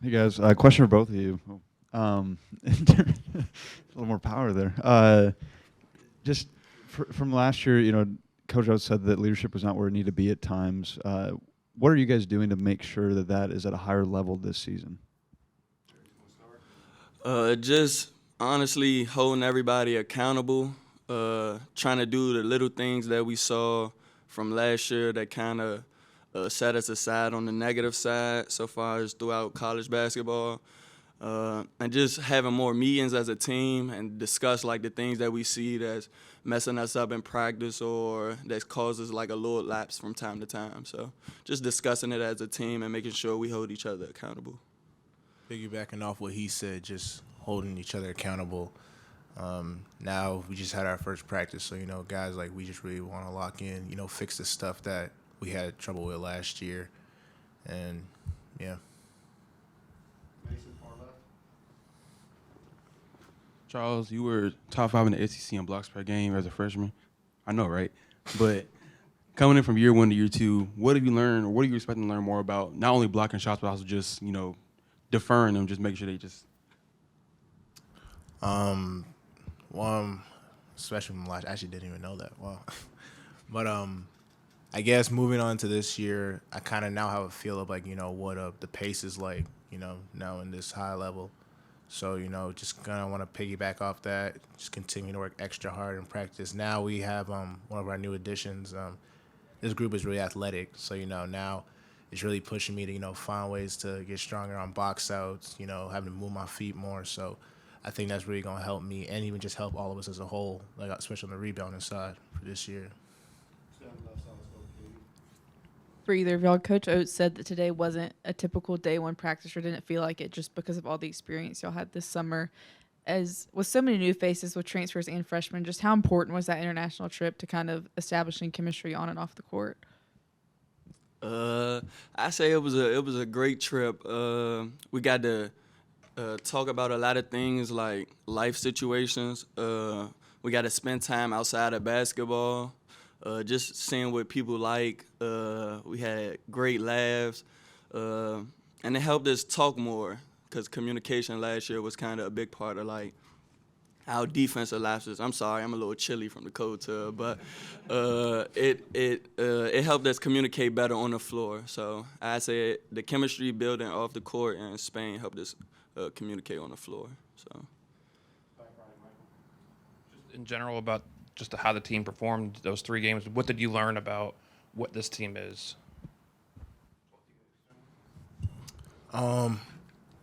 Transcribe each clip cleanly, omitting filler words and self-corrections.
Hey guys, question for both of you. A little more power there. Just from last year, Coach Oates said that leadership was not where it needed to be at times. What are you guys doing to make sure that that is at a higher level this season? Just honestly holding everybody accountable, trying to do the little things that we saw from last year that kind of set us aside on the negative side so far as throughout college basketball. And just having more meetings as a team and discuss like the things that we see that's messing us up in practice or that causes like a little lapse from time to time. So just discussing it as a team and making sure we hold each other accountable. Piggybacking off what he said, just holding each other accountable. Now we just had our first practice, so guys, like we just really want to lock in, fix the stuff that we had trouble with last year, and yeah. Charles, you were top five in the SEC in blocks per game as a freshman. I know, right? But coming in from year one to year two, what have you learned, or what are you expecting to learn more about? Not only blocking shots, but also just deferring them, just making sure they just. Um, one, especially from last, I actually didn't even know that. Wow. But I guess moving on to this year, I kind of now have a feel of like what the pace is like, now in this high level. So just kind of want to piggyback off that, just continue to work extra hard in practice. Now we have one of our new additions. This group is really athletic, so now it's really pushing me to find ways to get stronger on box outs. Having to move my feet more. So I think that's really gonna help me and even just help all of us as a whole, like especially on the rebounding side for this year. For either of y'all, Coach Oates said that today wasn't a typical day one practice or didn't feel like it just because of all the experience y'all had this summer. As with so many new faces with transfers and freshmen, just how important was that international trip to kind of establishing chemistry on and off the court? Uh, I say it was a great trip. We got to talk about a lot of things like life situations. We got to spend time outside of basketball, just seeing what people like. We had great laughs, uh, and it helped us talk more because communication last year was kind of a big part of like our defensive lapses. I'm sorry, I'm a little chilly from the cold tub, but it helped us communicate better on the floor. So I say the chemistry building off the court in Spain helped us communicate on the floor. So In general, about just how the team performed those 3 games. What did you learn about what this team is? Um,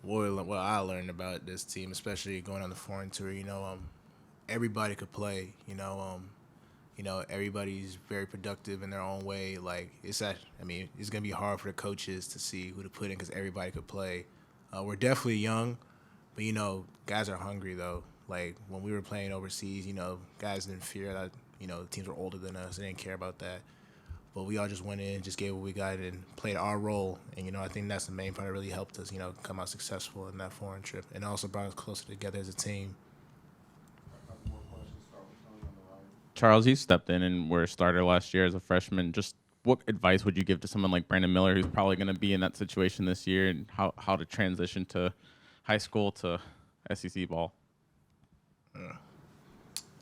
what I learned about this team, especially going on the foreign tour, everybody could play. Everybody's very productive in their own way. Like it's gonna be hard for the coaches to see who to put in because everybody could play. We're definitely young, but guys are hungry though. Like when we were playing overseas, guys didn't fear that. The teams were older than us; they didn't care about that. But we all just went in, just gave what we got, and played our role. And I think that's the main part that really helped us, come out successful in that foreign trip, and also brought us closer together as a team. Charles, you stepped in and were a starter last year as a freshman. Just what advice would you give to someone like Brandon Miller, who's probably going to be in that situation this year, and how to transition to high school to SEC ball?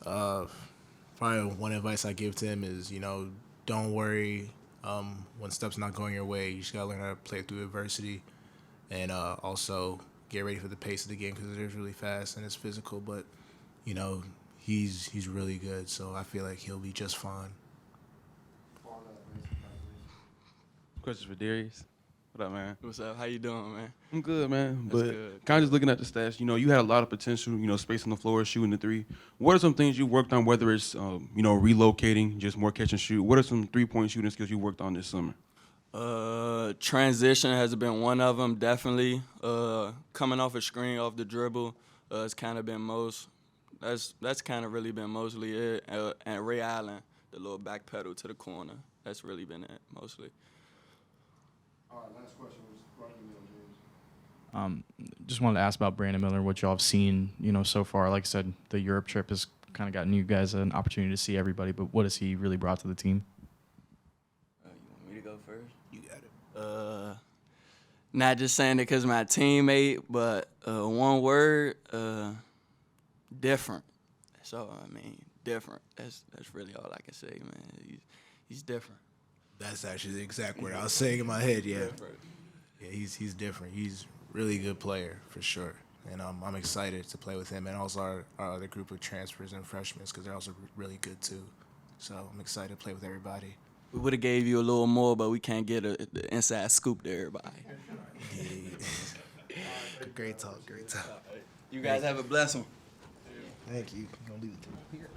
Uh, Probably one advice I give to him is, don't worry when stuff's not going your way. You just gotta learn how to play through adversity, and also get ready for the pace of the game because it is really fast and it's physical. But you know, he's really good, so I feel like he'll be just fine. Questions for Darius. What up, man? what's up? How you doing, man? I'm good, man. That's But good. kind of just looking at the stats, you had a lot of potential, space on the floor, shooting the three. What are some things you worked on, whether it's, relocating, just more catch and shoot? What are some three-point shooting skills you worked on this summer? Transition has been one of them, definitely. Coming off a screen, off the dribble, it's kind of been most. That's kind of really been mostly it. And Ray Allen, the little back pedal to the corner. That's really been it, mostly. Um, just wanted to ask about Brandon Miller, what y'all have seen, so far. Like I said, the Europe trip has kind of gotten you guys an opportunity to see everybody, but what has he really brought to the team? You want me to go first? You got it. Not just saying it because my teammate, but one word, different. So I mean, different. That's really all I can say, man. He's different. That's actually the exact word I was saying in my head. Yeah, yeah, he's different. He's really good player for sure, and I'm excited to play with him and also our other group of transfers and freshmen because they're also really good too. So I'm excited to play with everybody. We would have gave you a little more, but we can't get the inside scoop to everybody. Great talk, great talk. You guys have a blessing. Thank you. I'm gonna leave it here.